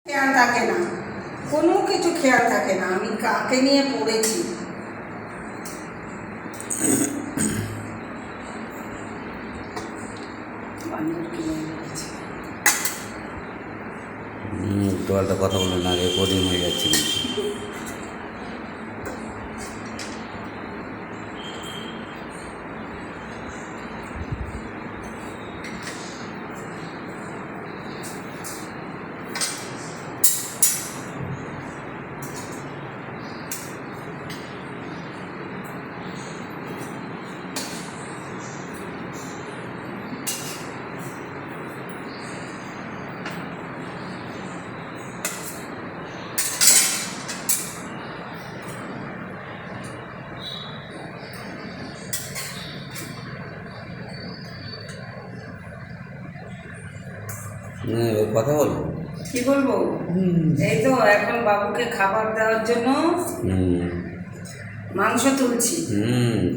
খেয়াল থাকে না, কোনো কিছু খেয়াল থাকে না আমি কাকে নিয়ে পড়েছি। তো একটা কথা বললেন না, রেকর্ডিং হয়ে যাচ্ছে। কথা বলবো, কি বলবো? এই তো এখন বাবুকে খাবার দেওয়ার জন্য মাংস তুলছি।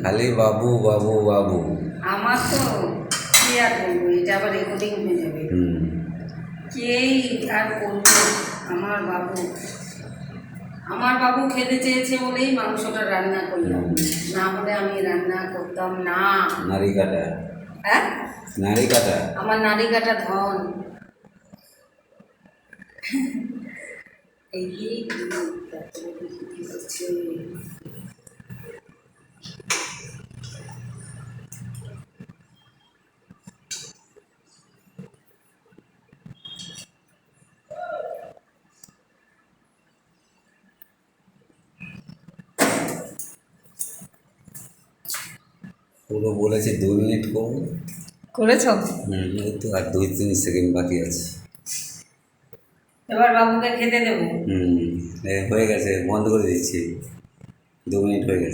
খালি বাবু বাবু বাবু। আমার তো কি আর বলবো, এটা আবার রেকর্ডিং হয়ে যাবে। কেই আর করবো, আমার বাবু খেতে চেয়েছে বলেই মাংসটা রান্না করলাম, না হলে আমি রান্না করতাম না। নারী কাটা। হ্যাঁ, নারী কাটা, আমার নারী কাটা ধন। এই হচ্ছে পুরো বলেছে 2 মিনিট করবো, করেছ? এই তো আর 2-3 সেকেন্ড বাকি আছে। এবার বাবুকে খেতে দেবো। হয়ে গেছে, বন্ধ করে দিচ্ছি। 2 মিনিট হয়ে গেছে।